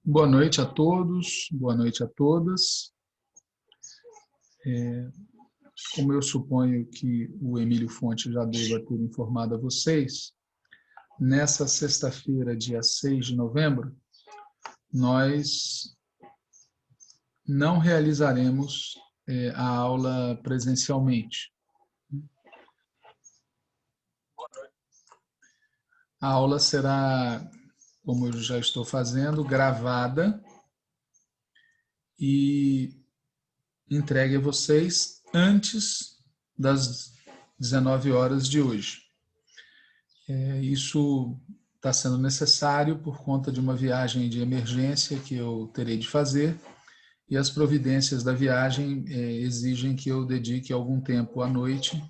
Boa noite a todos, boa noite a todas. Como eu suponho que o Emílio Fonte já deva ter informado a vocês, nessa sexta-feira, dia 6 de novembro, nós não realizaremos a aula presencialmente. A aula será, como eu já estou fazendo, gravada e entregue a vocês antes das 19 horas de hoje. Isso está sendo necessário por conta de uma viagem de emergência que eu terei de fazer, e as providências da viagem exigem que eu dedique algum tempo à noite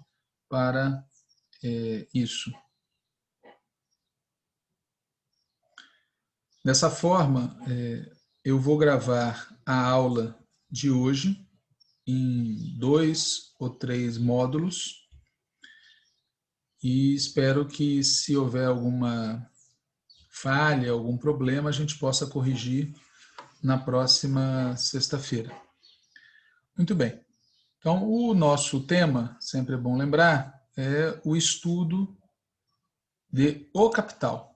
para isso. Dessa forma, eu vou gravar a aula de hoje em 2 ou 3 módulos e espero que, se houver alguma falha, algum problema, a gente possa corrigir na próxima sexta-feira. Muito bem. Então, o nosso tema, sempre é bom lembrar, é o estudo de O Capital.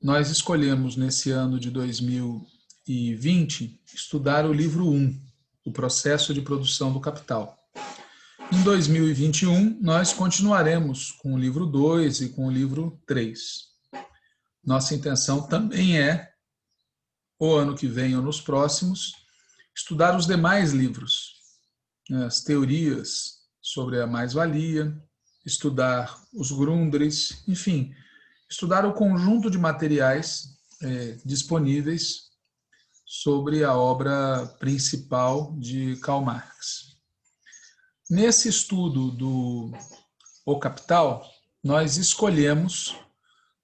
Nós escolhemos, nesse ano de 2020, estudar o livro 1, o processo de produção do capital. Em 2021, nós continuaremos com o livro 2 e com o livro 3. Nossa intenção também é, o ano que vem ou nos próximos, estudar os demais livros, as teorias sobre a mais-valia, estudar os grundris, enfim, estudar o conjunto de materiais disponíveis sobre a obra principal de Karl Marx. Nesse estudo do O Capital, nós escolhemos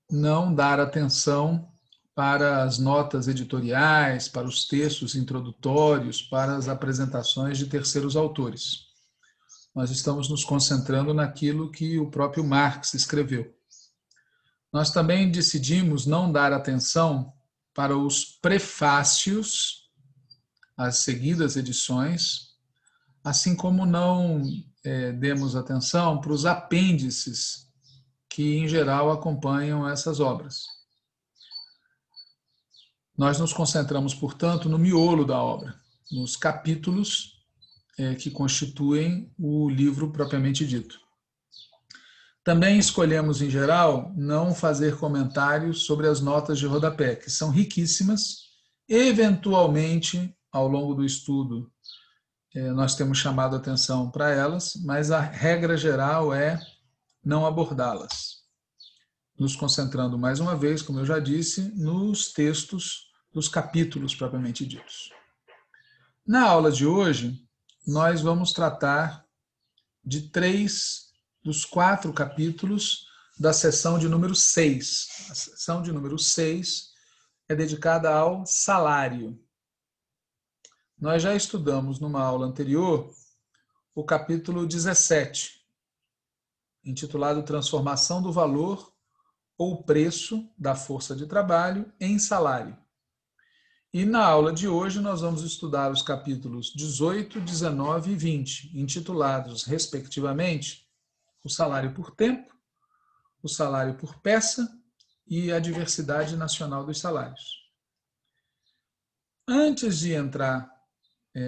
não dar atenção para as notas editoriais, para os textos introdutórios, para as apresentações de terceiros autores. Nós estamos nos concentrando naquilo que o próprio Marx escreveu. Nós também decidimos não dar atenção para os prefácios, as seguidas edições, assim como não demos atenção para os apêndices que, em geral, acompanham essas obras. Nós nos concentramos, portanto, no miolo da obra, nos capítulos que constituem o livro propriamente dito. Também escolhemos, em geral, não fazer comentários sobre as notas de rodapé, que são riquíssimas. Eventualmente, ao longo do estudo, nós temos chamado atenção para elas, mas a regra geral é não abordá-las. Nos concentrando, mais uma vez, como eu já disse, nos textos dos capítulos propriamente ditos. Na aula de hoje, nós vamos tratar de 3 dos 4 capítulos da seção de número 6. A seção de número 6 é dedicada ao salário. Nós já estudamos numa aula anterior o capítulo 17, intitulado Transformação do Valor ou Preço da Força de Trabalho em Salário. E na aula de hoje nós vamos estudar os capítulos 18, 19 e 20, intitulados, respectivamente, o salário por tempo, o salário por peça e a diversidade nacional dos salários. Antes de entrar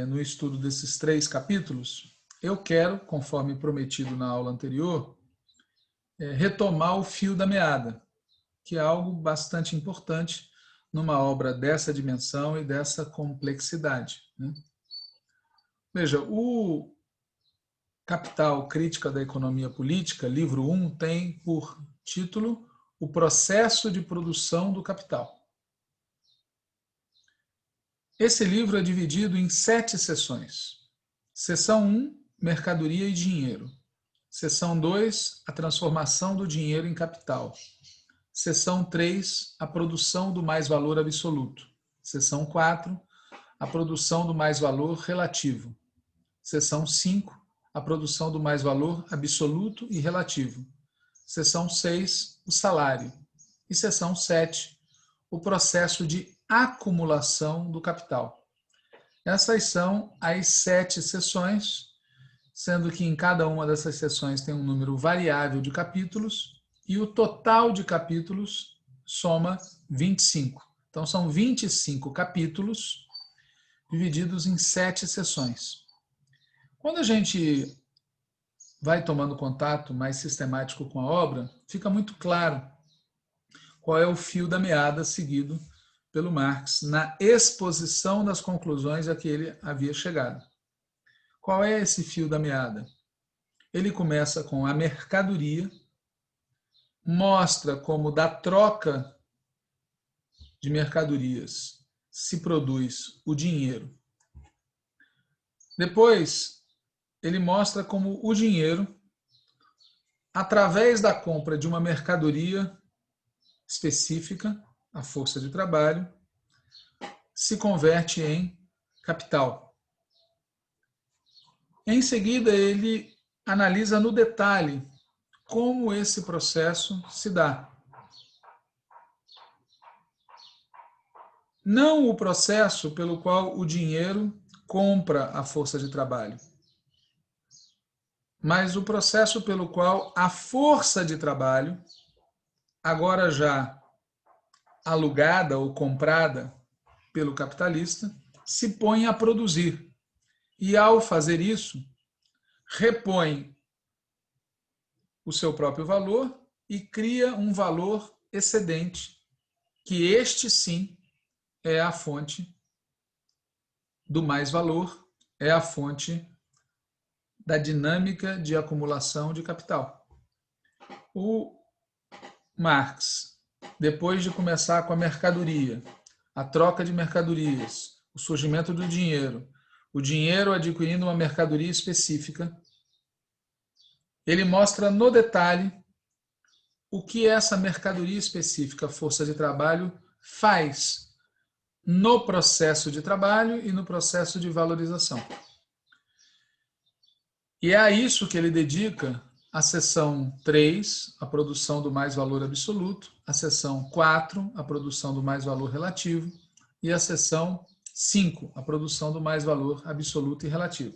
no estudo desses 3 capítulos, eu quero, conforme prometido na aula anterior, retomar o fio da meada, que é algo bastante importante numa obra dessa dimensão e dessa complexidade. Veja, o Capital, Crítica da Economia Política, livro 1, tem por título O Processo de Produção do Capital. Esse livro é dividido em 7 seções. Seção 1, Mercadoria e Dinheiro. Seção 2, a transformação do dinheiro em capital. Seção 3, a produção do mais-valor absoluto. Seção 4, a produção do mais-valor relativo. Seção 5, a produção do mais-valor absoluto e relativo. Seção 6, o salário. E seção 7, o processo de acumulação do capital. Essas são as 7 seções, sendo que em cada uma dessas seções tem um número variável de capítulos e o total de capítulos soma 25. Então, são 25 capítulos divididos em 7 seções. Quando a gente vai tomando contato mais sistemático com a obra, fica muito claro qual é o fio da meada seguido pelo Marx na exposição das conclusões a que ele havia chegado. Qual é esse fio da meada? Ele começa com a mercadoria, mostra como da troca de mercadorias se produz o dinheiro. Depois, ele mostra como o dinheiro, através da compra de uma mercadoria específica, a força de trabalho, se converte em capital. Em seguida, ele analisa no detalhe como esse processo se dá. Não o processo pelo qual o dinheiro compra a força de trabalho, mas o processo pelo qual a força de trabalho, agora já alugada ou comprada pelo capitalista, se põe a produzir. E, ao fazer isso, repõe o seu próprio valor e cria um valor excedente, que este sim é a fonte do mais-valor, é a fonte da dinâmica de acumulação de capital. O Marx, depois de começar com a mercadoria, a troca de mercadorias, o surgimento do dinheiro, o dinheiro adquirindo uma mercadoria específica, ele mostra no detalhe o que essa mercadoria específica, força de trabalho, faz no processo de trabalho e no processo de valorização. E é a isso que ele dedica a seção 3, a produção do mais-valor absoluto, a seção 4, a produção do mais-valor relativo, e a seção 5, a produção do mais-valor absoluto e relativo.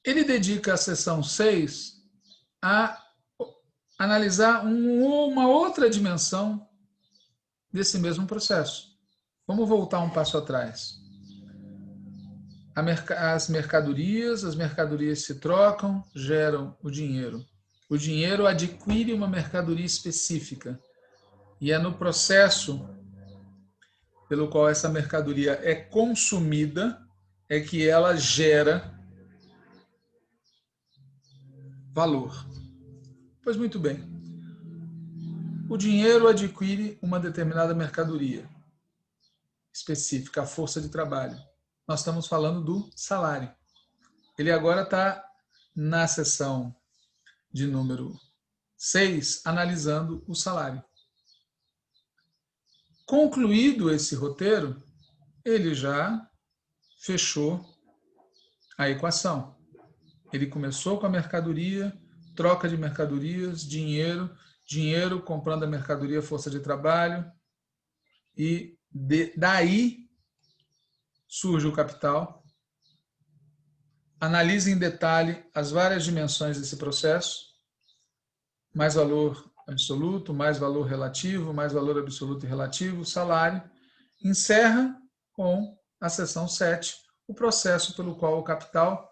Ele dedica a seção 6 a analisar uma outra dimensão desse mesmo processo. Vamos voltar um passo atrás. As mercadorias se trocam, geram o dinheiro. O dinheiro adquire uma mercadoria específica. E é no processo pelo qual essa mercadoria é consumida, é que ela gera valor. Pois muito bem. O dinheiro adquire uma determinada mercadoria específica, a força de trabalho. Nós estamos falando do salário. Ele agora está na seção de número 6, analisando o salário. Concluído esse roteiro, ele já fechou a equação. Ele começou com a mercadoria, troca de mercadorias, dinheiro comprando a mercadoria, força de trabalho, e daí surge o capital. Analisa em detalhe as várias dimensões desse processo, mais valor absoluto, mais valor relativo, mais valor absoluto e relativo, salário. Encerra com a seção 7, o processo pelo qual o capital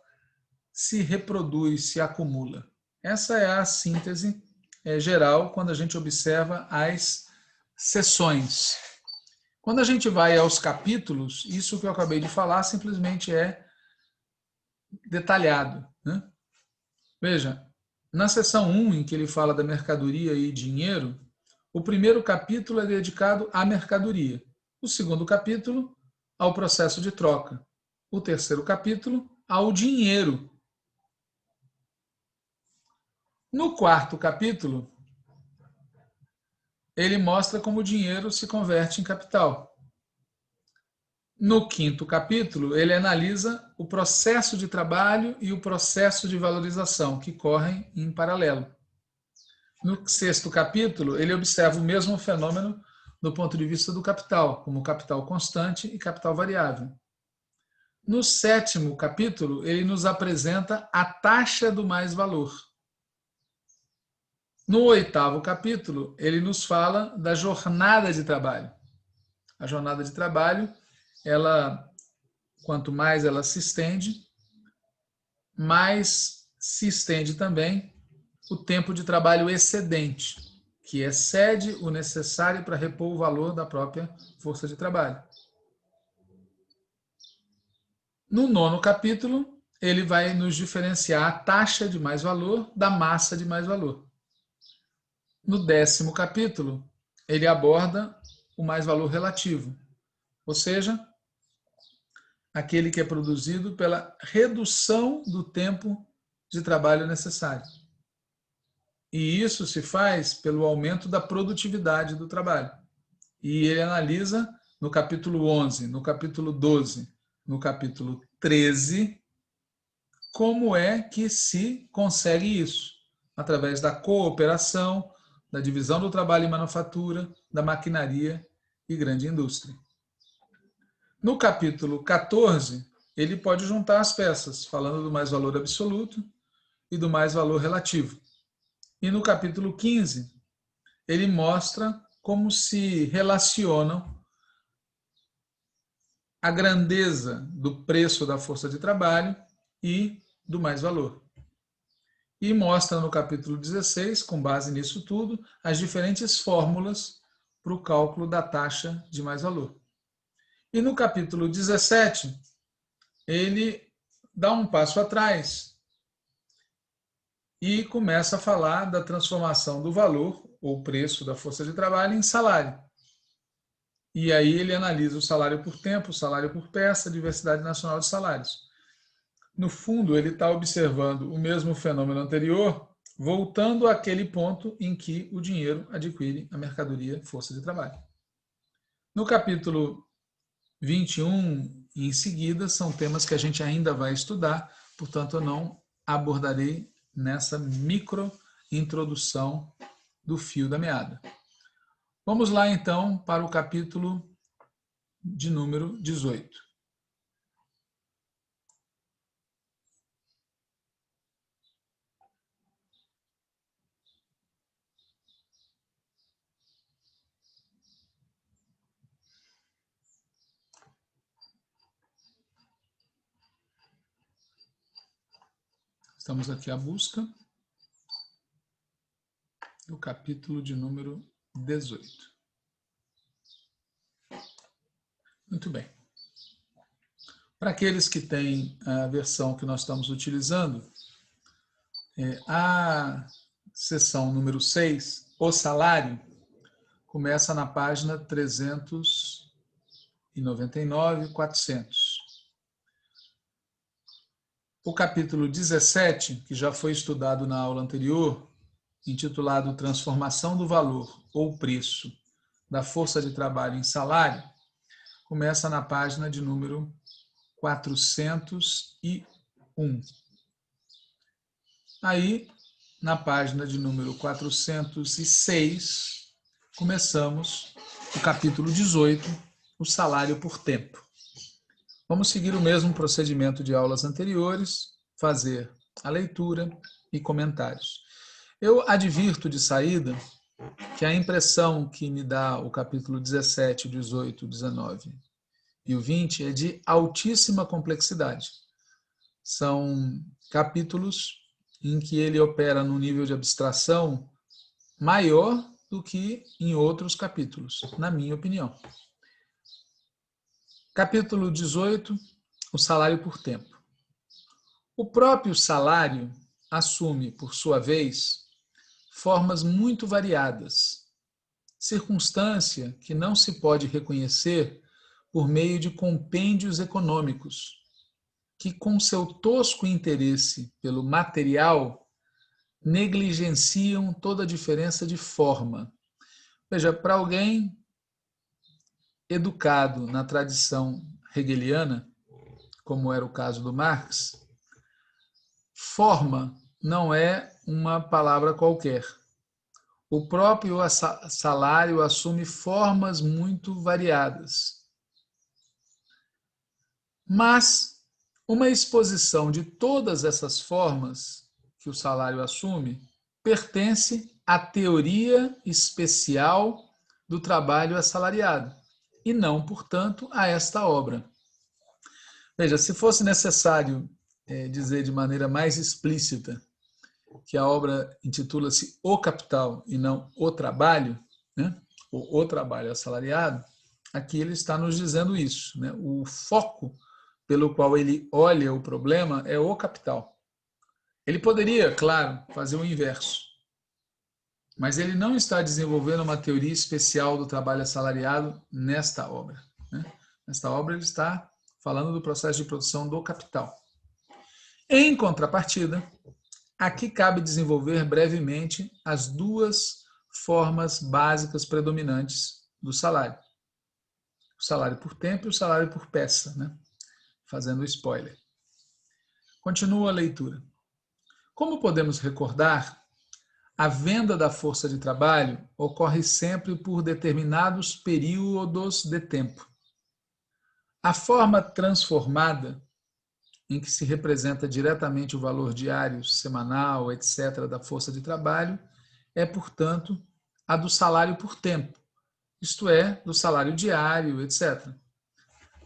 se reproduz, se acumula. Essa é a síntese geral quando a gente observa as seções. Quando a gente vai aos capítulos, isso que eu acabei de falar simplesmente é detalhado, né? Veja, na seção 1, em que ele fala da mercadoria e dinheiro, o primeiro capítulo é dedicado à mercadoria. O segundo capítulo, ao processo de troca. O terceiro capítulo, ao dinheiro. No quarto capítulo, ele mostra como o dinheiro se converte em capital. No quinto capítulo, ele analisa o processo de trabalho e o processo de valorização, que correm em paralelo. No sexto capítulo, ele observa o mesmo fenômeno do ponto de vista do capital, como capital constante e capital variável. No sétimo capítulo, ele nos apresenta a taxa do mais-valor. No oitavo capítulo, ele nos fala da jornada de trabalho. A jornada de trabalho, quanto mais ela se estende, mais se estende também o tempo de trabalho excedente, que excede o necessário para repor o valor da própria força de trabalho. No nono capítulo, ele vai nos diferenciar a taxa de mais-valor da massa de mais-valor. No décimo capítulo, ele aborda o mais-valor relativo, ou seja, aquele que é produzido pela redução do tempo de trabalho necessário. E isso se faz pelo aumento da produtividade do trabalho. E ele analisa no capítulo 11, no capítulo 12, no capítulo 13, como é que se consegue isso? Através da cooperação, da divisão do trabalho em manufatura, da maquinaria e grande indústria. No capítulo 14, ele pode juntar as peças, falando do mais-valor absoluto e do mais-valor relativo. E no capítulo 15, ele mostra como se relacionam a grandeza do preço da força de trabalho e do mais-valor. E mostra no capítulo 16, com base nisso tudo, as diferentes fórmulas para o cálculo da taxa de mais-valor. E no capítulo 17, ele dá um passo atrás e começa a falar da transformação do valor ou preço da força de trabalho em salário. E aí ele analisa o salário por tempo, o salário por peça, a diversidade nacional de salários. No fundo, ele está observando o mesmo fenômeno anterior, voltando àquele ponto em que o dinheiro adquire a mercadoria força de trabalho. No capítulo 21, em seguida, são temas que a gente ainda vai estudar, portanto, eu não abordarei nessa micro introdução do fio da meada. Vamos lá, então, para o capítulo de número 18. Estamos aqui à busca do capítulo de número 18. Muito bem. Para aqueles que têm a versão que nós estamos utilizando, a seção número 6, o salário, começa na página 399, 400. O capítulo 17, que já foi estudado na aula anterior, intitulado Transformação do Valor ou Preço da Força de Trabalho em Salário, começa na página de número 401. Aí, na página de número 406, começamos o capítulo 18, o salário por tempo. Vamos seguir o mesmo procedimento de aulas anteriores, fazer a leitura e comentários. Eu advirto de saída que a impressão que me dá o capítulo 17, 18, 19 e o 20 é de altíssima complexidade. São capítulos em que ele opera num nível de abstração maior do que em outros capítulos, na minha opinião. Capítulo 18, o salário por tempo. O próprio salário assume, por sua vez, formas muito variadas, circunstância que não se pode reconhecer por meio de compêndios econômicos, que com seu tosco interesse pelo material negligenciam toda a diferença de forma. Veja, para alguém educado na tradição hegeliana, como era o caso do Marx, forma não é uma palavra qualquer. o próprio salário assume formas muito variadas. Mas uma exposição de todas essas formas que o salário assume pertence à teoria especial do trabalho assalariado e não, portanto, a esta obra. Veja, se fosse necessário dizer de maneira mais explícita que a obra intitula-se O Capital e não O Trabalho, né? O trabalho assalariado, aqui ele está nos dizendo isso, né? O foco pelo qual ele olha o problema é o capital. Ele poderia, claro, fazer o inverso, mas ele não está desenvolvendo uma teoria especial do trabalho assalariado nesta obra, né? Nesta obra ele está falando do processo de produção do capital. Em contrapartida, aqui cabe desenvolver brevemente as duas formas básicas predominantes do salário. O salário por tempo e o salário por peça, né? Fazendo spoiler. Continua a leitura. Como podemos recordar, a venda da força de trabalho ocorre sempre por determinados períodos de tempo. A forma transformada, em que se representa diretamente o valor diário, semanal, etc., da força de trabalho, é, portanto, a do salário por tempo, isto é, do salário diário, etc.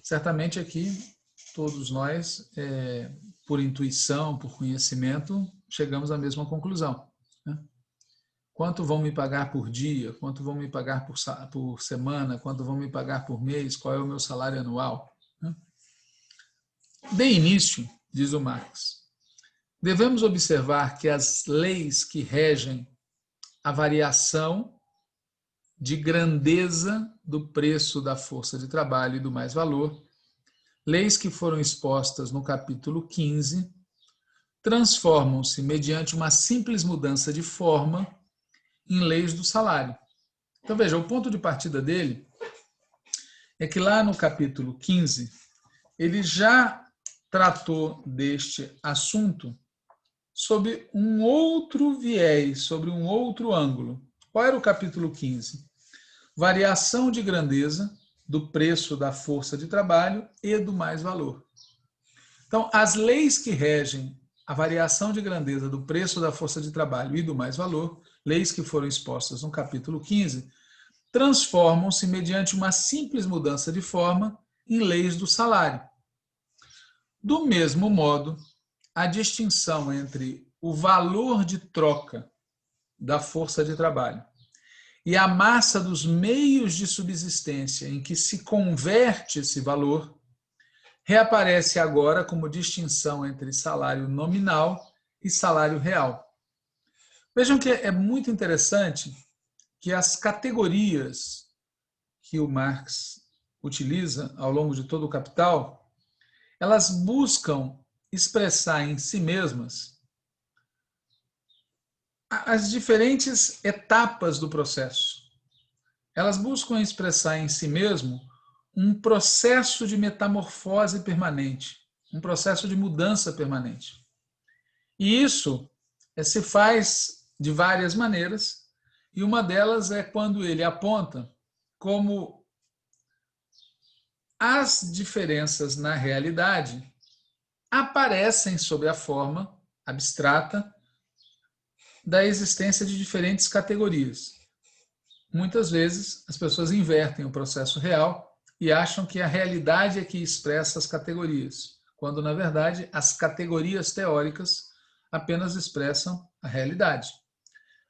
Certamente aqui, todos nós, por intuição, por conhecimento, chegamos à mesma conclusão, né? Quanto vão me pagar por dia? Quanto vão me pagar por semana? Quanto vão me pagar por mês? Qual é o meu salário anual? De início, diz o Marx, devemos observar que as leis que regem a variação de grandeza do preço da força de trabalho e do mais-valor, leis que foram expostas no capítulo 15, transformam-se mediante uma simples mudança de forma em leis do salário. Então veja, o ponto de partida dele é que lá no capítulo 15, ele já tratou deste assunto sob um outro viés, sobre um outro ângulo. Qual era o capítulo 15? Variação de grandeza do preço da força de trabalho e do mais-valor. Então, as leis que regem a variação de grandeza do preço da força de trabalho e do mais-valor, leis que foram expostas no capítulo 15, transformam-se mediante uma simples mudança de forma em leis do salário. Do mesmo modo, a distinção entre o valor de troca da força de trabalho e a massa dos meios de subsistência em que se converte esse valor reaparece agora como distinção entre salário nominal e salário real. Vejam que é muito interessante que as categorias que o Marx utiliza ao longo de todo o Capital, elas buscam expressar em si mesmas as diferentes etapas do processo. Elas buscam expressar em si mesmo um processo de metamorfose permanente, um processo de mudança permanente. E isso se faz de várias maneiras, e uma delas é quando ele aponta como as diferenças na realidade aparecem sob a forma abstrata da existência de diferentes categorias. Muitas vezes as pessoas invertem o processo real e acham que a realidade é que expressa as categorias, quando na verdade as categorias teóricas apenas expressam a realidade.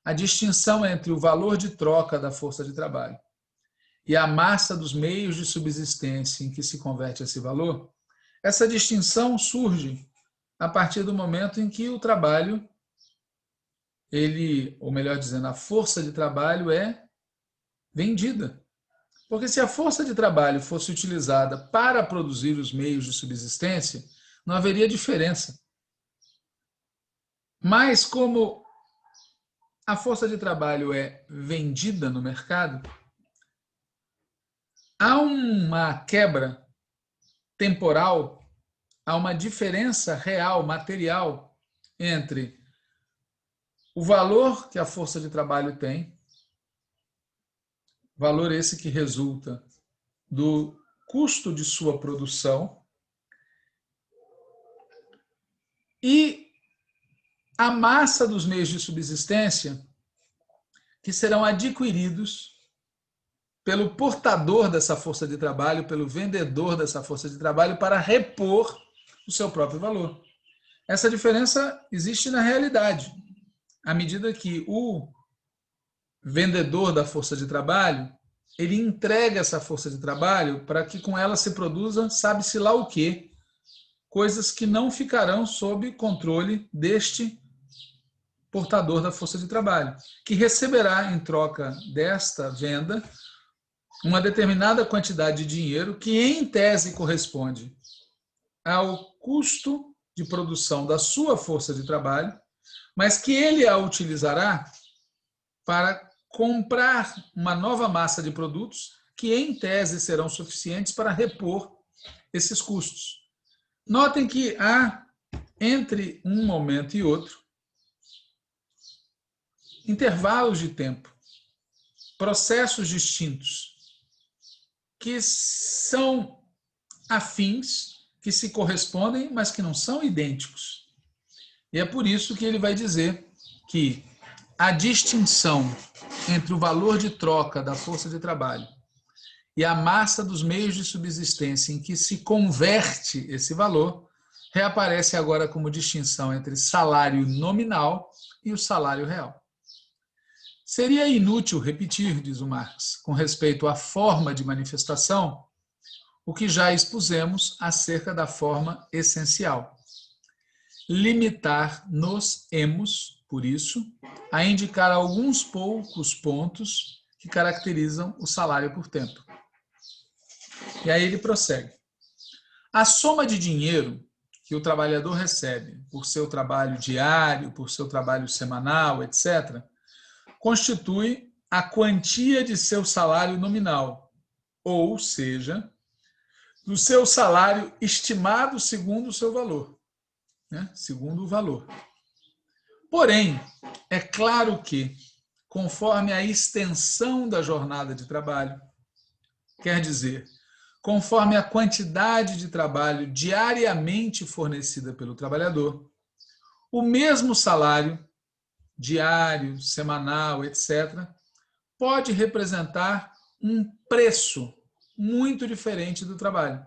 A distinção entre o valor de troca da força de trabalho e a massa dos meios de subsistência em que se converte esse valor, essa distinção surge a partir do momento em que o trabalho, ou melhor dizendo, a força de trabalho é vendida. Porque se a força de trabalho fosse utilizada para produzir os meios de subsistência, não haveria diferença. Mas como a força de trabalho é vendida no mercado, há uma quebra temporal, há uma diferença real, material, entre o valor que a força de trabalho tem valor esse que resulta do custo de sua produção e a massa dos meios de subsistência que serão adquiridos pelo portador dessa força de trabalho, pelo vendedor dessa força de trabalho, para repor o seu próprio valor. Essa diferença existe na realidade, à medida que o vendedor da força de trabalho, ele entrega essa força de trabalho para que com ela se produza, sabe-se lá o quê, coisas que não ficarão sob controle deste portador da força de trabalho, que receberá em troca desta venda uma determinada quantidade de dinheiro que, em tese, corresponde ao custo de produção da sua força de trabalho, mas que ele a utilizará para comprar uma nova massa de produtos que, em tese, serão suficientes para repor esses custos. Notem que há, entre um momento e outro, intervalos de tempo, processos distintos, que são afins, que se correspondem, mas que não são idênticos. E é por isso que ele vai dizer que a distinção entre o valor de troca da força de trabalho e a massa dos meios de subsistência em que se converte esse valor reaparece agora como distinção entre salário nominal e o salário real. Seria inútil repetir, diz o Marx, com respeito à forma de manifestação, o que já expusemos acerca da forma essencial. Limitar-nos-emos, por isso, a indicar alguns poucos pontos que caracterizam o salário por tempo. E aí ele prossegue. A soma de dinheiro que o trabalhador recebe por seu trabalho diário, por seu trabalho semanal, etc., constitui a quantia de seu salário nominal, ou seja, do seu salário estimado segundo o seu valor, né? Segundo o valor. Porém, é claro que, conforme a extensão da jornada de trabalho, quer dizer, conforme a quantidade de trabalho diariamente fornecida pelo trabalhador, o mesmo salário, diário, semanal, etc., pode representar um preço muito diferente do trabalho.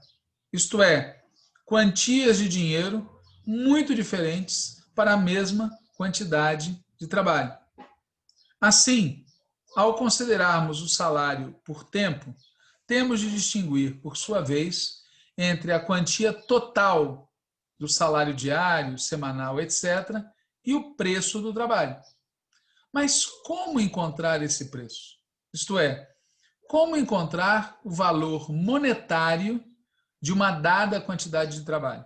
Isto é, quantias de dinheiro muito diferentes para a mesma quantidade de trabalho. Assim, ao considerarmos o salário por tempo, temos de distinguir, por sua vez, entre a quantia total do salário diário, semanal, etc., e o preço do trabalho. Mas como encontrar esse preço? Isto é, como encontrar o valor monetário de uma dada quantidade de trabalho?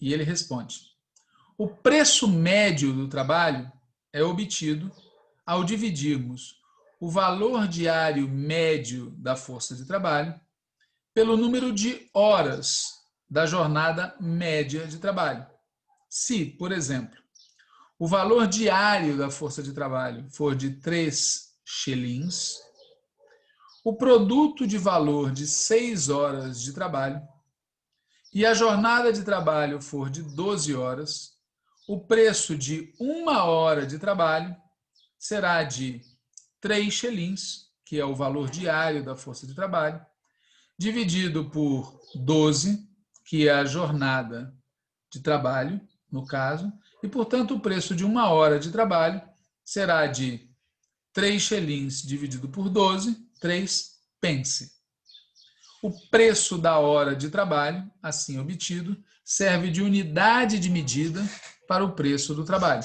E ele responde: o preço médio do trabalho é obtido ao dividirmos o valor diário médio da força de trabalho pelo número de horas da jornada média de trabalho. Se, por exemplo, o valor diário da força de trabalho for de 3 shillings, o produto de valor de 6 horas de trabalho e a jornada de trabalho for de 12 horas, o preço de 1 hora de trabalho será de 3 shillings, que é o valor diário da força de trabalho, dividido por 12, que é a jornada de trabalho, no caso, e, portanto, o preço de 1 hora de trabalho será de 3 shillings dividido por 12, 3 pence. O preço da hora de trabalho, assim obtido, serve de unidade de medida para o preço do trabalho.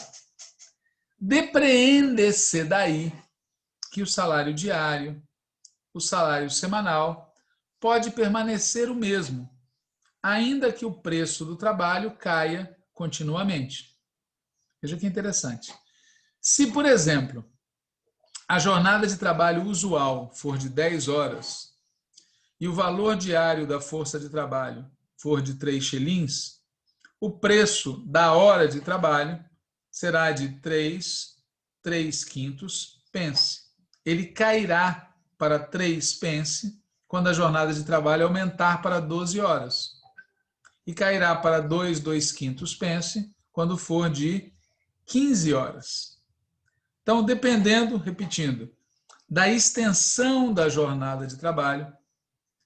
Depreende-se daí que o salário diário, o salário semanal, pode permanecer o mesmo, ainda que o preço do trabalho caia continuamente. Veja que interessante. Se, por exemplo, a jornada de trabalho usual for de 10 horas e o valor diário da força de trabalho for de 3 shillings, o preço da hora de trabalho será de 3 quintos pence. Ele cairá para 3 pence quando a jornada de trabalho aumentar para 12 horas. E cairá para 2,2 pence quando for de 15 horas. Então, dependendo, repetindo, da extensão da jornada de trabalho,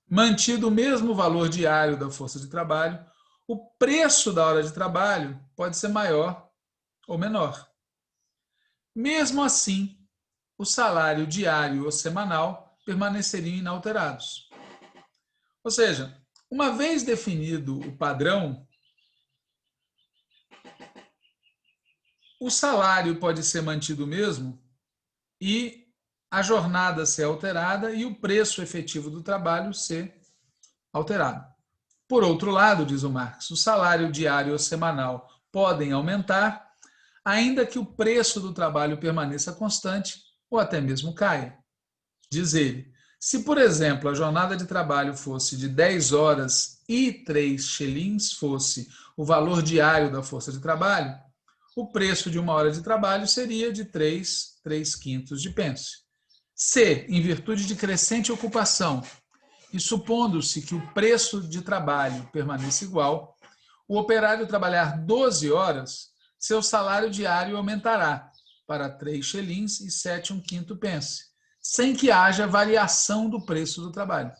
mantido o mesmo valor diário da força de trabalho, o preço da hora de trabalho pode ser maior ou menor. Mesmo assim, o salário diário ou semanal permaneceriam inalterados. Ou seja, uma vez definido o padrão, o salário pode ser mantido mesmo e a jornada ser alterada e o preço efetivo do trabalho ser alterado. Por outro lado, diz o Marx, o salário diário ou semanal podem aumentar, ainda que o preço do trabalho permaneça constante ou até mesmo caia. Diz ele, se, por exemplo, a jornada de trabalho fosse de 10 horas e 3 xelins fosse o valor diário da força de trabalho, o preço de uma hora de trabalho seria de 3,3 de pence. Se, em virtude de crescente ocupação, e supondo-se que o preço de trabalho permaneça igual, o operário trabalhar 12 horas, seu salário diário aumentará para 3 xelins e 7,1 pence, sem que haja variação do preço do trabalho.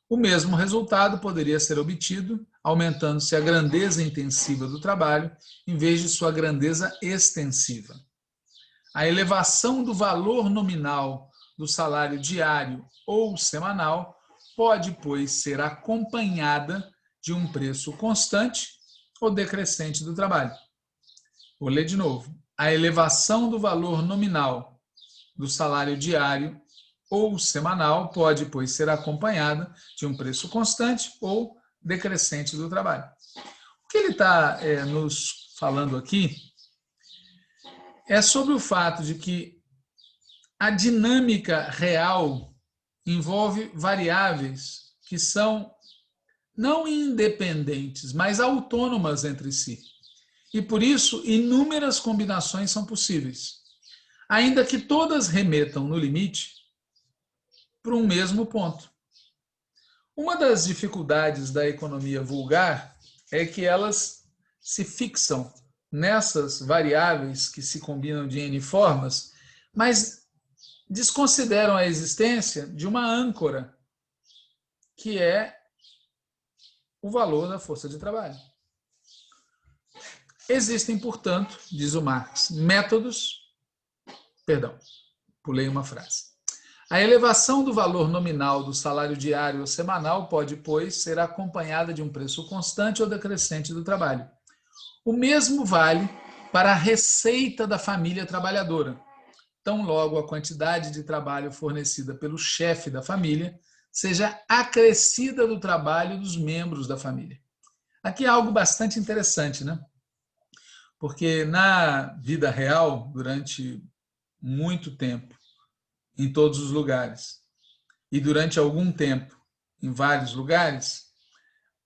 O mesmo resultado poderia ser obtido aumentando-se a grandeza intensiva do trabalho em vez de sua grandeza extensiva. A elevação do valor nominal do salário diário ou semanal pode, pois, ser acompanhada de um preço constante ou decrescente do trabalho. Vou ler de novo. A elevação do valor nominal do salário diário ou semanal pode, pois, ser acompanhada de um preço constante ou decrescente do trabalho. O que ele está nos falando aqui é sobre o fato de que a dinâmica real envolve variáveis que são não independentes, mas autônomas entre si. E por isso, inúmeras combinações são possíveis, ainda que todas remetam, no limite, para um mesmo ponto. Uma das dificuldades da economia vulgar é que elas se fixam nessas variáveis que se combinam de N formas, mas desconsideram a existência de uma âncora, que é o valor da força de trabalho. Existem, portanto, diz o Marx, pulei uma frase. A elevação do valor nominal do salário diário ou semanal pode, pois, ser acompanhada de um preço constante ou decrescente do trabalho. O mesmo vale para a receita da família trabalhadora. Tão logo a quantidade de trabalho fornecida pelo chefe da família seja acrescida do trabalho dos membros da família. Aqui é algo bastante interessante, né? Porque na vida real, durante muito tempo, em todos os lugares, e durante algum tempo, em vários lugares,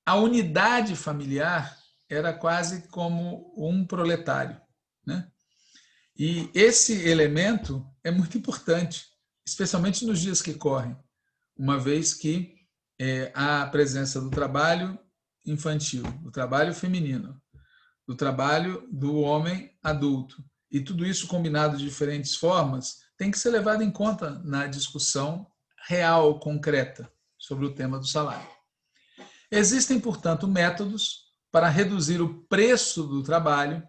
a unidade familiar era quase como um proletário, né? E esse elemento é muito importante, especialmente nos dias que correm, uma vez que há a presença do trabalho infantil, do trabalho feminino, do trabalho do homem adulto. E tudo isso combinado de diferentes formas tem que ser levado em conta na discussão real, concreta, sobre o tema do salário. Existem, portanto, métodos para reduzir o preço do trabalho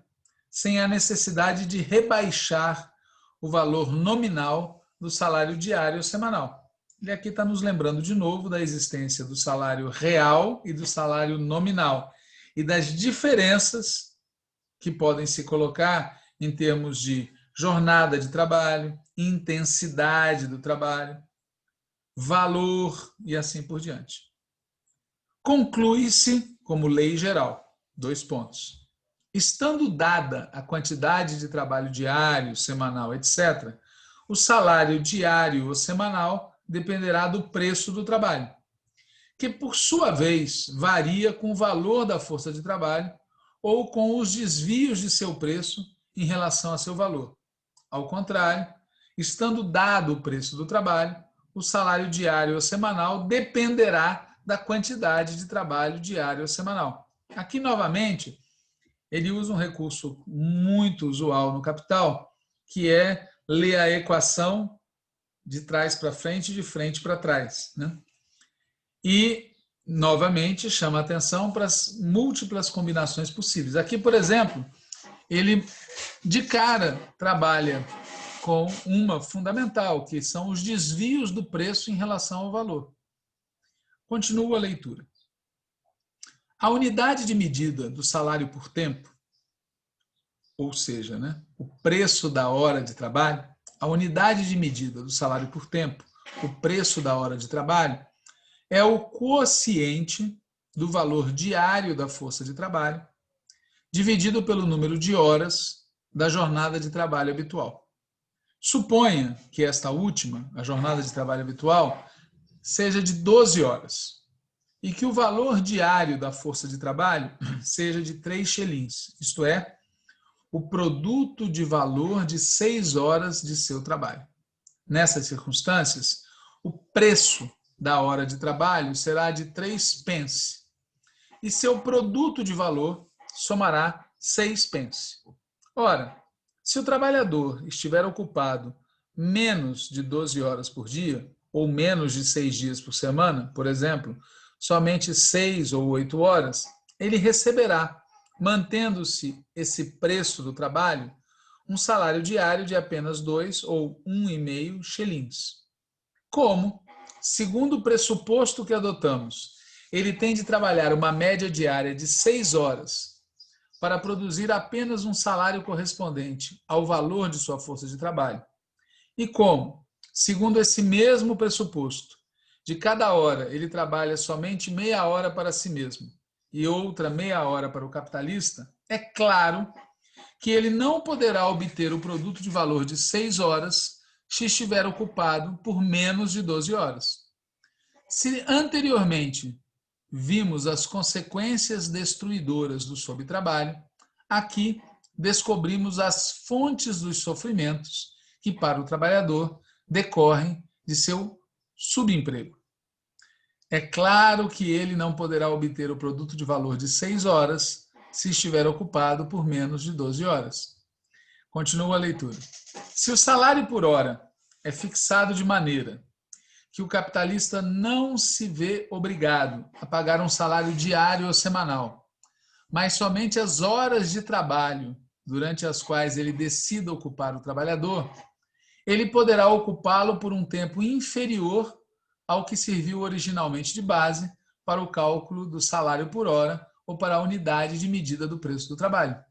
sem a necessidade de rebaixar o valor nominal do salário diário ou semanal. Ele aqui está nos lembrando de novo da existência do salário real e do salário nominal e das diferenças que podem se colocar em termos de jornada de trabalho, intensidade do trabalho, valor e assim por diante. Conclui-se como lei geral, 2 pontos. Estando dada a quantidade de trabalho diário, semanal, etc., o salário diário ou semanal dependerá do preço do trabalho, que, por sua vez, varia com o valor da força de trabalho ou com os desvios de seu preço em relação a seu valor. Ao contrário, estando dado o preço do trabalho, o salário diário ou semanal dependerá da quantidade de trabalho diário ou semanal. Aqui, novamente, ele usa um recurso muito usual no Capital, que é ler a equação de trás para frente e de frente para trás, né? E, novamente, chama a atenção para as múltiplas combinações possíveis. Aqui, por exemplo, ele de cara trabalha com uma fundamental, que são os desvios do preço em relação ao valor. Continua a leitura. A unidade de medida do salário por tempo, ou seja, né, o preço da hora de trabalho, a unidade de medida do salário por tempo, o preço da hora de trabalho, é o quociente do valor diário da força de trabalho, dividido pelo número de horas da jornada de trabalho habitual. Suponha que esta última, a jornada de trabalho habitual, seja de 12 horas e que o valor diário da força de trabalho seja de 3 xelins, isto é, o produto de valor de 6 horas de seu trabalho. Nessas circunstâncias, o preço da hora de trabalho será de 3 pence e seu produto de valor somará 6 pence. Ora, se o trabalhador estiver ocupado menos de 12 horas por dia, ou menos de 6 dias por semana, por exemplo, somente 6 ou 8 horas, ele receberá, mantendo-se esse preço do trabalho, um salário diário de apenas 2 ou 1,5 xelins. Como, segundo o pressuposto que adotamos, ele tem de trabalhar uma média diária de 6 horas para produzir apenas um salário correspondente ao valor de sua força de trabalho. E como, segundo esse mesmo pressuposto, de cada hora ele trabalha somente meia hora para si mesmo e outra meia hora para o capitalista, é claro que ele não poderá obter o produto de valor de 6 horas se estiver ocupado por menos de 12 horas. Se anteriormente vimos as consequências destruidoras do sobretrabalho, aqui descobrimos as fontes dos sofrimentos que, para o trabalhador, decorrem de seu subemprego. É claro que ele não poderá obter o produto de valor de 6 horas se estiver ocupado por menos de 12 horas. Continua a leitura. Se o salário por hora é fixado de maneira que o capitalista não se vê obrigado a pagar um salário diário ou semanal, mas somente as horas de trabalho durante as quais ele decida ocupar o trabalhador, ele poderá ocupá-lo por um tempo inferior ao que serviu originalmente de base para o cálculo do salário por hora ou para a unidade de medida do preço do trabalho.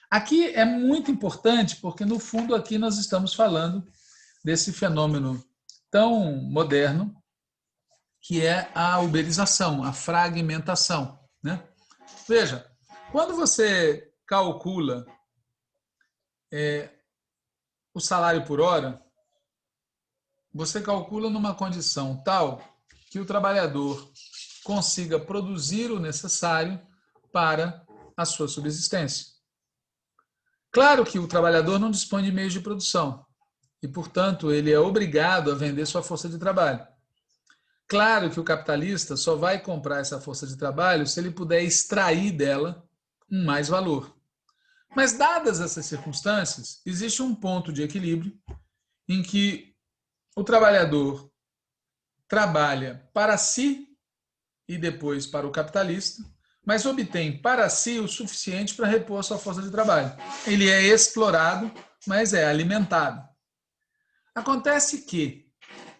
Aqui é muito importante porque, no fundo, aqui nós estamos falando desse fenômeno tão moderno que é a uberização, a fragmentação, né? Veja, quando você calcula o salário por hora, você calcula numa condição tal que o trabalhador consiga produzir o necessário para a sua subsistência. Claro que o trabalhador não dispõe de meios de produção e, portanto, ele é obrigado a vender sua força de trabalho. Claro que o capitalista só vai comprar essa força de trabalho se ele puder extrair dela um mais valor. Mas, dadas essas circunstâncias, existe um ponto de equilíbrio em que o trabalhador trabalha para si e depois para o capitalista, mas obtém para si o suficiente para repor a sua força de trabalho. Ele é explorado, mas é alimentado. Acontece que,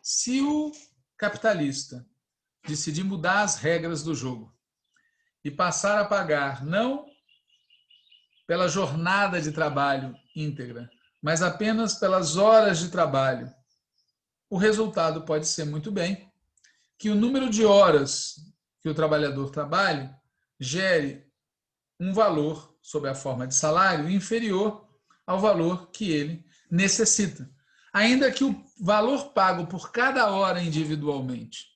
se o capitalista decidir mudar as regras do jogo e passar a pagar não pela jornada de trabalho íntegra, mas apenas pelas horas de trabalho, o resultado pode ser muito bem que o número de horas que o trabalhador trabalhe gere um valor, sob a forma de salário, inferior ao valor que ele necessita. Ainda que o valor pago por cada hora individualmente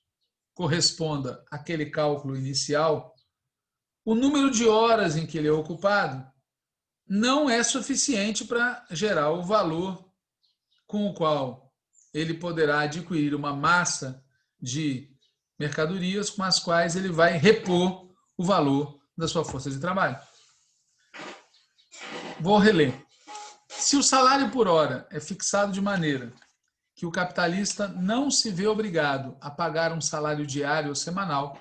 corresponda àquele cálculo inicial, o número de horas em que ele é ocupado não é suficiente para gerar o valor com o qual ele poderá adquirir uma massa de mercadorias com as quais ele vai repor o valor da sua força de trabalho. Vou reler. Se o salário por hora é fixado de maneira que o capitalista não se vê obrigado a pagar um salário diário ou semanal,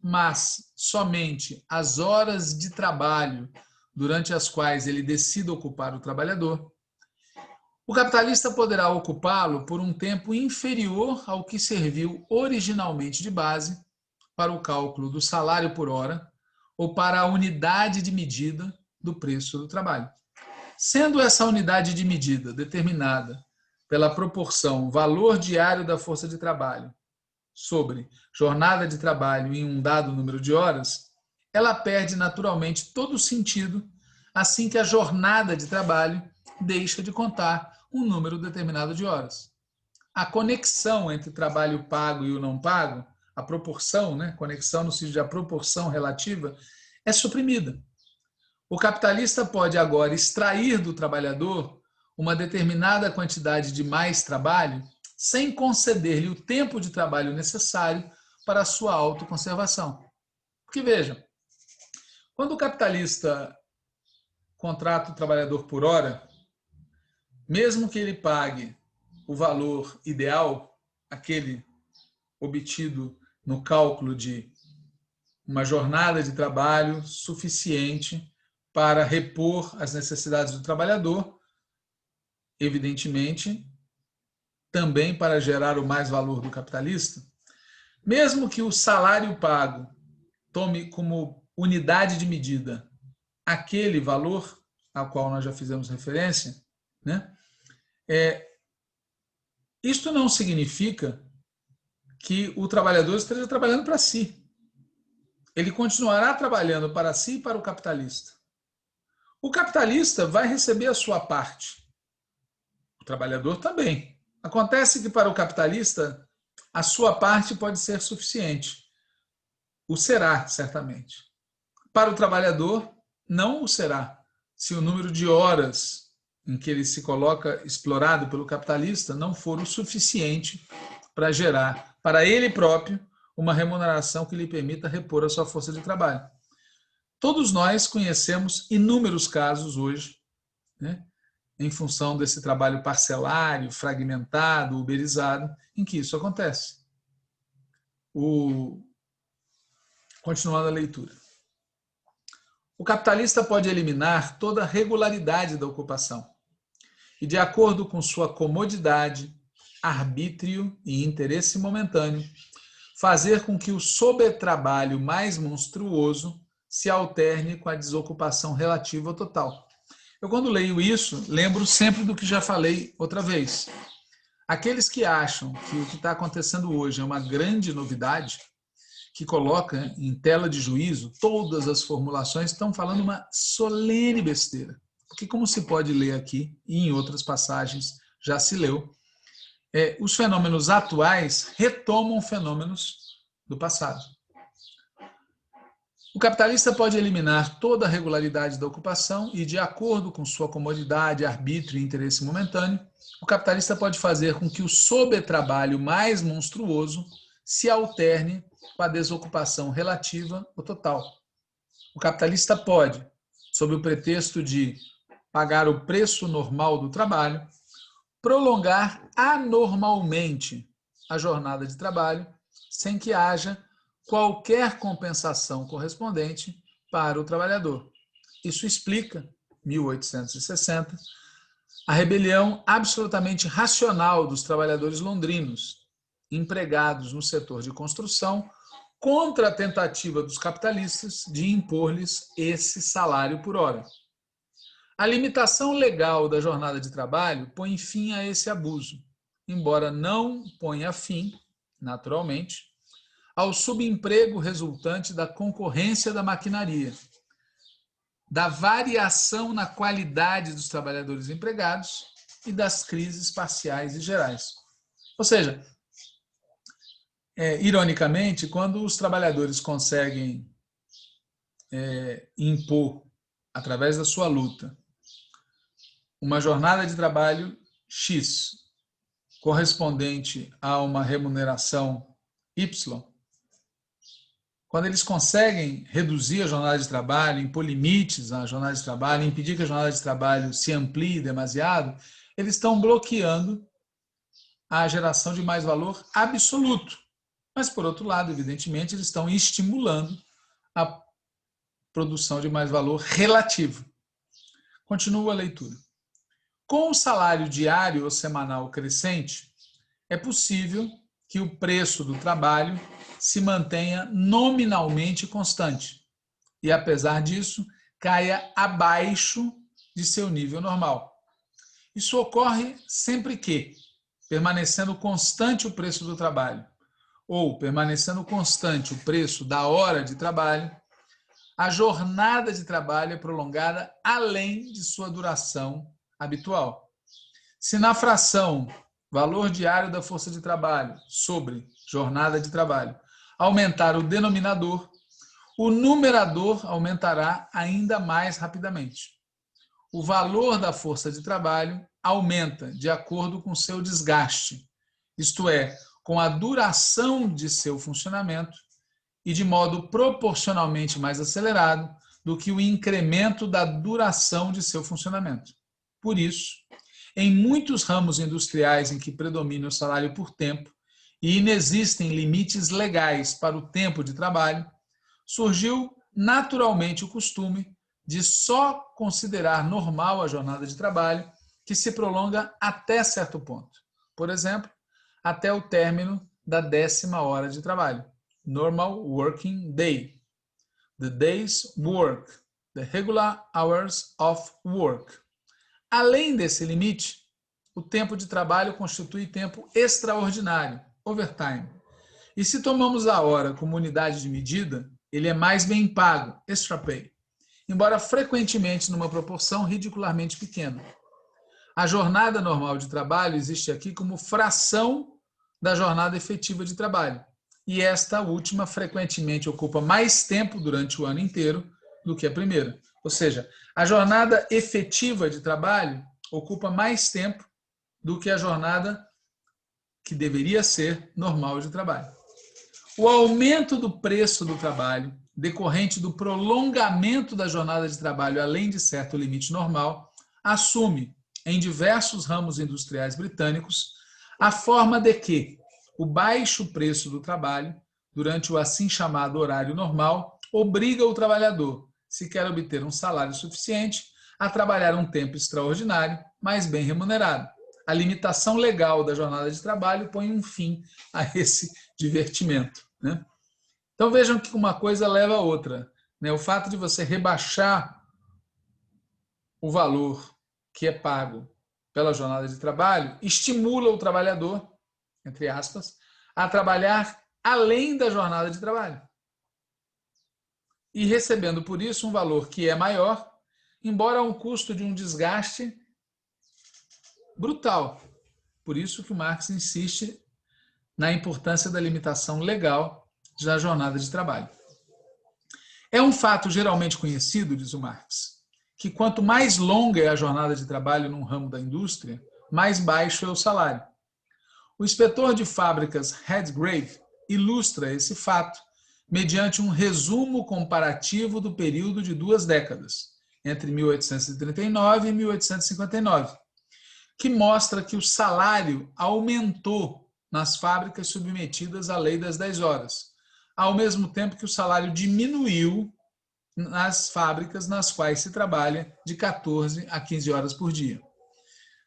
mas somente as horas de trabalho durante as quais ele decida ocupar o trabalhador, o capitalista poderá ocupá-lo por um tempo inferior ao que serviu originalmente de base para o cálculo do salário por hora ou para a unidade de medida do preço do trabalho. Sendo essa unidade de medida determinada pela proporção valor diário da força de trabalho sobre jornada de trabalho em um dado número de horas, ela perde naturalmente todo o sentido assim que a jornada de trabalho deixa de contar um número determinado de horas. A conexão entre trabalho pago e o não pago, a proporção, conexão no sentido de a proporção relativa, é suprimida. O capitalista pode agora extrair do trabalhador uma determinada quantidade de mais trabalho sem conceder-lhe o tempo de trabalho necessário para a sua autoconservação. Porque, veja, quando o capitalista contrata o trabalhador por hora, mesmo que ele pague o valor ideal, aquele obtido no cálculo de uma jornada de trabalho suficiente para repor as necessidades do trabalhador, evidentemente, também para gerar o mais valor do capitalista, mesmo que o salário pago tome como unidade de medida aquele valor ao qual nós já fizemos referência, isto não significa que o trabalhador esteja trabalhando para si. Ele continuará trabalhando para si e para o capitalista. O capitalista vai receber a sua parte. O trabalhador também. Acontece que para o capitalista a sua parte pode ser suficiente. O será, certamente. Para o trabalhador, não o será. Se o número de horas em que ele se coloca explorado pelo capitalista não for o suficiente para gerar para ele próprio uma remuneração que lhe permita repor a sua força de trabalho. Todos nós conhecemos inúmeros casos hoje, em função desse trabalho parcelário, fragmentado, uberizado, em que isso acontece. Continuando a leitura. O capitalista pode eliminar toda a regularidade da ocupação e, de acordo com sua comodidade, arbítrio e interesse momentâneo, fazer com que o sobretrabalho mais monstruoso se alterne com a desocupação relativa ou total. Eu, quando leio isso, lembro sempre do que já falei outra vez. Aqueles que acham que o que está acontecendo hoje é uma grande novidade, que coloca em tela de juízo todas as formulações, estão falando uma solene besteira. Porque, como se pode ler aqui, e em outras passagens já se leu, os fenômenos atuais retomam fenômenos do passado. O capitalista pode eliminar toda a regularidade da ocupação e, de acordo com sua comodidade, arbítrio e interesse momentâneo, o capitalista pode fazer com que o sobretrabalho mais monstruoso se alterne com a desocupação relativa ou total. O capitalista pode, sob o pretexto de pagar o preço normal do trabalho, prolongar anormalmente a jornada de trabalho sem que haja qualquer compensação correspondente para o trabalhador. Isso explica, 1860, a rebelião absolutamente racional dos trabalhadores londrinos, empregados no setor de construção, contra a tentativa dos capitalistas de impor-lhes esse salário por hora. A limitação legal da jornada de trabalho põe fim a esse abuso, embora não ponha fim, naturalmente, ao subemprego resultante da concorrência da maquinaria, da variação na qualidade dos trabalhadores empregados e das crises parciais e gerais. Ou seja, ironicamente, quando os trabalhadores conseguem impor, através da sua luta, uma jornada de trabalho X, correspondente a uma remuneração Y, quando eles conseguem reduzir a jornada de trabalho, impor limites à jornada de trabalho, impedir que a jornada de trabalho se amplie demasiado, eles estão bloqueando a geração de mais valor absoluto. Mas, por outro lado, evidentemente, eles estão estimulando a produção de mais valor relativo. Continua a leitura. Com o salário diário ou semanal crescente, é possível que o preço do trabalho se mantenha nominalmente constante e, apesar disso, caia abaixo de seu nível normal. Isso ocorre sempre que, permanecendo constante o preço do trabalho ou permanecendo constante o preço da hora de trabalho, a jornada de trabalho é prolongada além de sua duração habitual. Se na fração valor diário da força de trabalho sobre jornada de trabalho aumentar o denominador, o numerador aumentará ainda mais rapidamente. O valor da força de trabalho aumenta de acordo com seu desgaste, isto é, com a duração de seu funcionamento e de modo proporcionalmente mais acelerado do que o incremento da duração de seu funcionamento. Por isso, em muitos ramos industriais em que predomina o salário por tempo e inexistem limites legais para o tempo de trabalho, surgiu naturalmente o costume de só considerar normal a jornada de trabalho que se prolonga até certo ponto. Por exemplo, até o término da 10ª hora de trabalho. Normal working day. The day's work. The regular hours of work. Além desse limite, o tempo de trabalho constitui tempo extraordinário, overtime. E se tomamos a hora como unidade de medida, ele é mais bem pago, extra pay, embora frequentemente numa proporção ridicularmente pequena. A jornada normal de trabalho existe aqui como fração da jornada efetiva de trabalho, e esta última frequentemente ocupa mais tempo durante o ano inteiro do que a primeira. Ou seja, a jornada efetiva de trabalho ocupa mais tempo do que a jornada que deveria ser normal de trabalho. O aumento do preço do trabalho, decorrente do prolongamento da jornada de trabalho além de certo limite normal, assume, em diversos ramos industriais britânicos, a forma de que o baixo preço do trabalho, durante o assim chamado horário normal, obriga o trabalhador, se quer obter um salário suficiente, a trabalhar um tempo extraordinário, mas bem remunerado. A limitação legal da jornada de trabalho põe um fim a esse divertimento, né? Então vejam que uma coisa leva a outra, né? O fato de você rebaixar o valor que é pago pela jornada de trabalho estimula o trabalhador, entre aspas, a trabalhar além da jornada de trabalho. E recebendo por isso um valor que é maior, embora a um custo de um desgaste brutal. Por isso que o Marx insiste na importância da limitação legal da jornada de trabalho. É um fato geralmente conhecido, diz o Marx, que quanto mais longa é a jornada de trabalho num ramo da indústria, mais baixo é o salário. O inspetor de fábricas Redgrave ilustra esse fato mediante um resumo comparativo do período de 2 décadas, entre 1839 e 1859, que mostra que o salário aumentou nas fábricas submetidas à lei das 10 horas, ao mesmo tempo que o salário diminuiu nas fábricas nas quais se trabalha de 14 a 15 horas por dia.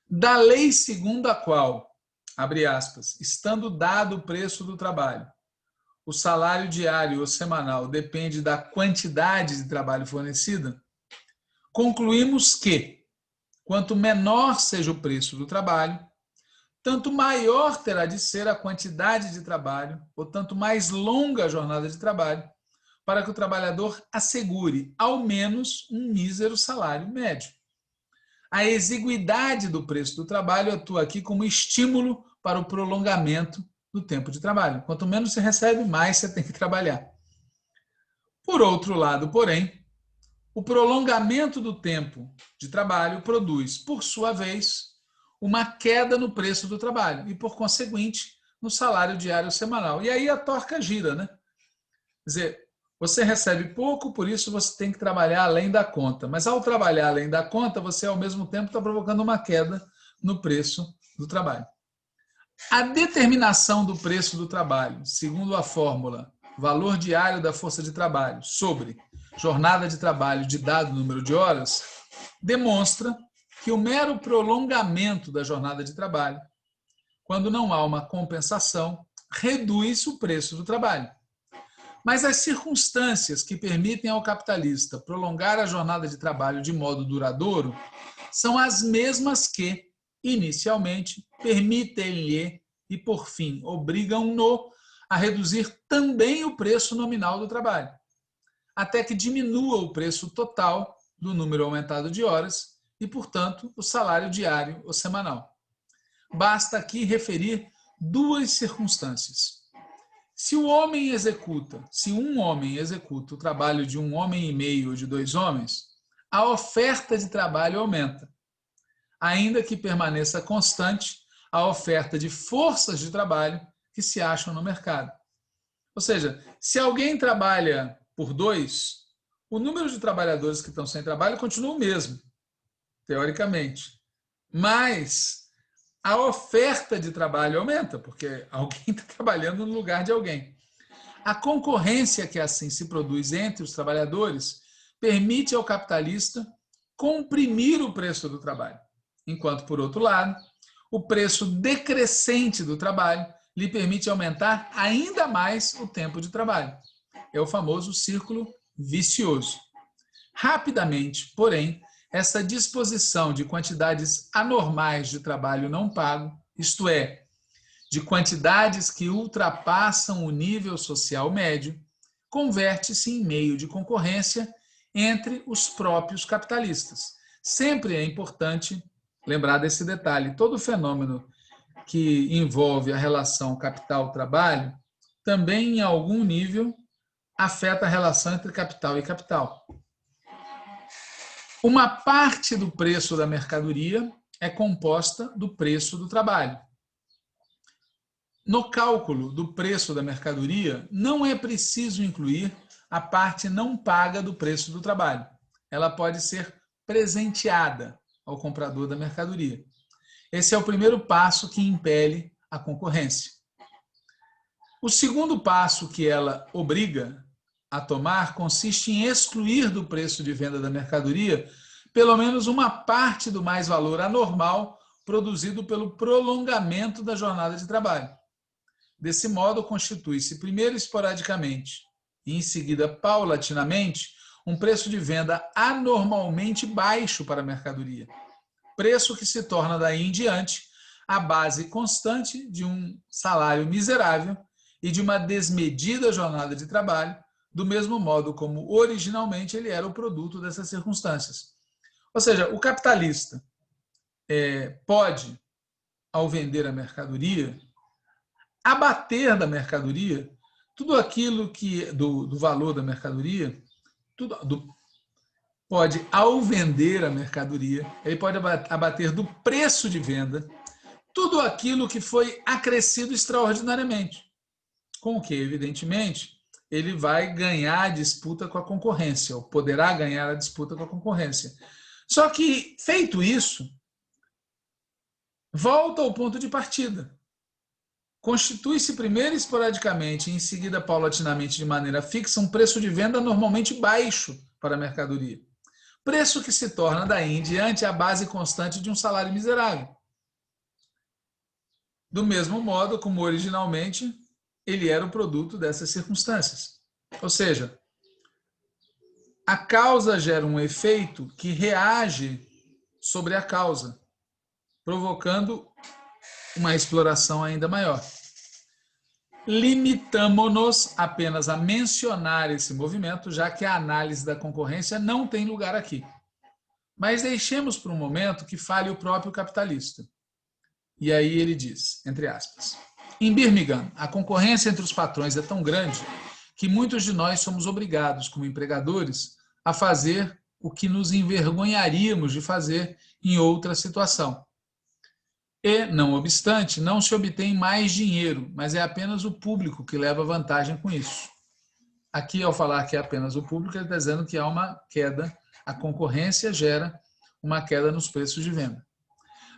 Da lei segundo a qual, abre aspas, estando dado o preço do trabalho, o salário diário ou semanal depende da quantidade de trabalho fornecida, concluímos que, quanto menor seja o preço do trabalho, tanto maior terá de ser a quantidade de trabalho, ou tanto mais longa a jornada de trabalho, para que o trabalhador assegure, ao menos, um mísero salário médio. A exiguidade do preço do trabalho atua aqui como estímulo para o prolongamento do tempo de trabalho. Quanto menos você recebe, mais você tem que trabalhar. Por outro lado, porém, o prolongamento do tempo de trabalho produz, por sua vez, uma queda no preço do trabalho e, por conseguinte, no salário diário semanal. E aí a torca gira, né? Quer dizer, você recebe pouco, por isso você tem que trabalhar além da conta. Mas ao trabalhar além da conta, você ao mesmo tempo está provocando uma queda no preço do trabalho. A determinação do preço do trabalho, segundo a fórmula valor diário da força de trabalho sobre jornada de trabalho de dado número de horas, demonstra que o mero prolongamento da jornada de trabalho, quando não há uma compensação, reduz o preço do trabalho. Mas as circunstâncias que permitem ao capitalista prolongar a jornada de trabalho de modo duradouro são as mesmas que, inicialmente, permitem-lhe e, por fim, obrigam-no a reduzir também o preço nominal do trabalho, até que diminua o preço total do número aumentado de horas e, portanto, o salário diário ou semanal. Basta aqui referir duas circunstâncias. Se um homem executa o trabalho de 1,5 homens ou de 2 homens, a oferta de trabalho aumenta, ainda que permaneça constante a oferta de forças de trabalho que se acham no mercado. Ou seja, se alguém trabalha por 2, o número de trabalhadores que estão sem trabalho continua o mesmo, teoricamente. Mas a oferta de trabalho aumenta, porque alguém está trabalhando no lugar de alguém. A concorrência que assim se produz entre os trabalhadores permite ao capitalista comprimir o preço do trabalho, enquanto, por outro lado, o preço decrescente do trabalho lhe permite aumentar ainda mais o tempo de trabalho. É o famoso círculo vicioso. Rapidamente, porém, essa disposição de quantidades anormais de trabalho não pago, isto é, de quantidades que ultrapassam o nível social médio, converte-se em meio de concorrência entre os próprios capitalistas. Sempre é importante lembrar desse detalhe. Todo fenômeno que envolve a relação capital-trabalho também, em algum nível, afeta a relação entre capital e capital. Uma parte do preço da mercadoria é composta do preço do trabalho. No cálculo do preço da mercadoria, não é preciso incluir a parte não paga do preço do trabalho. Ela pode ser presenteada ao comprador da mercadoria. Esse é o primeiro passo que impele a concorrência. O segundo passo que ela obriga a tomar consiste em excluir do preço de venda da mercadoria pelo menos uma parte do mais-valor anormal produzido pelo prolongamento da jornada de trabalho. Desse modo, constitui-se primeiro esporadicamente e em seguida paulatinamente um preço de venda anormalmente baixo para a mercadoria, preço que se torna daí em diante a base constante de um salário miserável e de uma desmedida jornada de trabalho, do mesmo modo como originalmente ele era o produto dessas circunstâncias. Ou seja, o capitalista pode, ao vender a mercadoria, abater da mercadoria tudo aquilo que do valor da mercadoria, pode, ao vender a mercadoria, ele pode abater do preço de venda tudo aquilo que foi acrescido extraordinariamente, com o que, evidentemente, ele vai ganhar a disputa com a concorrência, ou poderá ganhar a disputa com a concorrência. Só que, feito isso, volta ao ponto de partida. Constitui-se primeiro esporadicamente e em seguida paulatinamente de maneira fixa um preço de venda normalmente baixo para a mercadoria. Preço que se torna daí em diante a base constante de um salário miserável. Do mesmo modo como originalmente ele era o produto dessas circunstâncias. Ou seja, a causa gera um efeito que reage sobre a causa, provocando uma exploração ainda maior. Limitamo-nos apenas a mencionar esse movimento, já que a análise da concorrência não tem lugar aqui. Mas deixemos por um momento que fale o próprio capitalista. E aí ele diz, entre aspas, em Birmingham, a concorrência entre os patrões é tão grande que muitos de nós somos obrigados, como empregadores, a fazer o que nos envergonharíamos de fazer em outra situação. E, não obstante, não se obtém mais dinheiro, mas é apenas o público que leva vantagem com isso. Aqui, ao falar que é apenas o público, ele está dizendo que há uma queda, a concorrência gera uma queda nos preços de venda.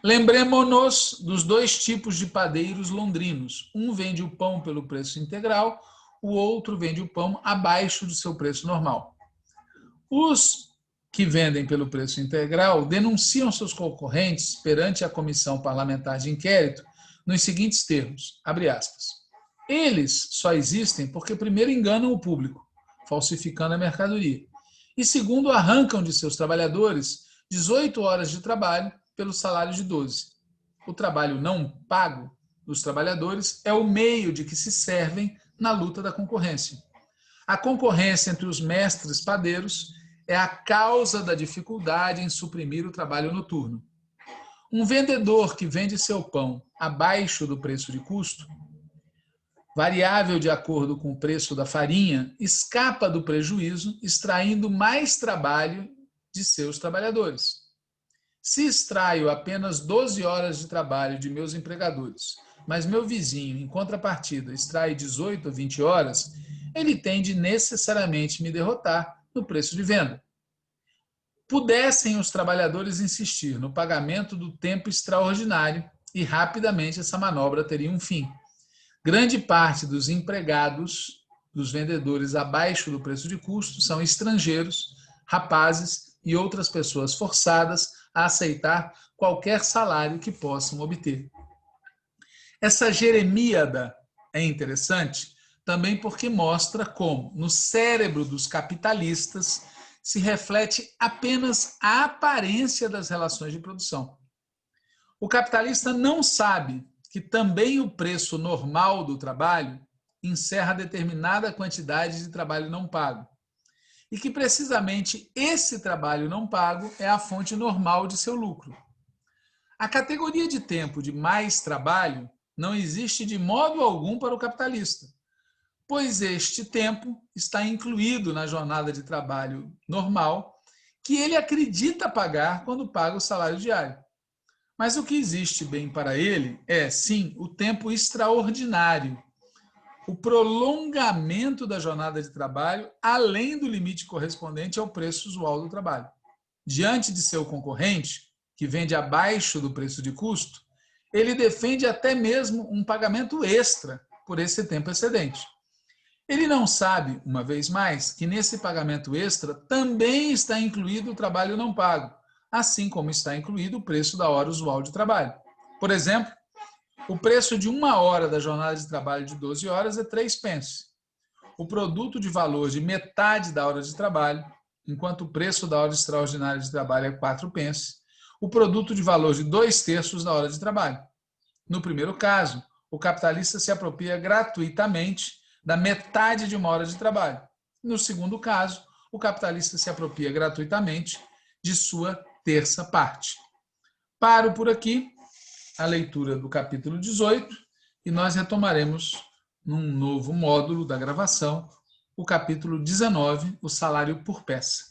Lembremos-nos dos dois tipos de padeiros londrinos. Um vende o pão pelo preço integral, o outro vende o pão abaixo do seu preço normal. Os que vendem pelo preço integral denunciam seus concorrentes perante a Comissão Parlamentar de Inquérito nos seguintes termos, abre aspas, eles só existem porque primeiro enganam o público, falsificando a mercadoria, e segundo arrancam de seus trabalhadores 18 horas de trabalho pelo salário de 12. O trabalho não pago dos trabalhadores é o meio de que se servem na luta da concorrência. A concorrência entre os mestres padeiros é a causa da dificuldade em suprimir o trabalho noturno. Um vendedor que vende seu pão abaixo do preço de custo, variável de acordo com o preço da farinha, escapa do prejuízo, extraindo mais trabalho de seus trabalhadores. Se extraio apenas 12 horas de trabalho de meus empregadores, mas meu vizinho, em contrapartida, extrai 18 ou 20 horas, ele tem de necessariamente me derrotar no preço de venda. Pudessem os trabalhadores insistir no pagamento do tempo extraordinário e rapidamente essa manobra teria um fim. Grande parte dos empregados, dos vendedores abaixo do preço de custo, são estrangeiros, rapazes e outras pessoas forçadas a aceitar qualquer salário que possam obter. Essa jeremíada é interessante também porque mostra como, no cérebro dos capitalistas, se reflete apenas a aparência das relações de produção. O capitalista não sabe que também o preço normal do trabalho encerra determinada quantidade de trabalho não pago. E que precisamente esse trabalho não pago é a fonte normal de seu lucro. A categoria de tempo de mais trabalho não existe de modo algum para o capitalista, pois este tempo está incluído na jornada de trabalho normal que ele acredita pagar quando paga o salário diário. Mas o que existe bem para ele é, sim, o tempo extraordinário, o prolongamento da jornada de trabalho além do limite correspondente ao preço usual do trabalho. Diante de seu concorrente, que vende abaixo do preço de custo, ele defende até mesmo um pagamento extra por esse tempo excedente. Ele não sabe, uma vez mais, que nesse pagamento extra também está incluído o trabalho não pago, assim como está incluído o preço da hora usual de trabalho. Por exemplo, o preço de 1 hora da jornada de trabalho de 12 horas é 3 pence. O produto de valor de metade da hora de trabalho, enquanto o preço da hora extraordinária de trabalho é 4 pence, o produto de valor de 2/3 da hora de trabalho. No primeiro caso, o capitalista se apropria gratuitamente da metade de 1 hora de trabalho. No segundo caso, o capitalista se apropria gratuitamente de sua terça parte. Paro por aqui a leitura do capítulo 18 e nós retomaremos num novo módulo da gravação o capítulo 19, o salário por peça.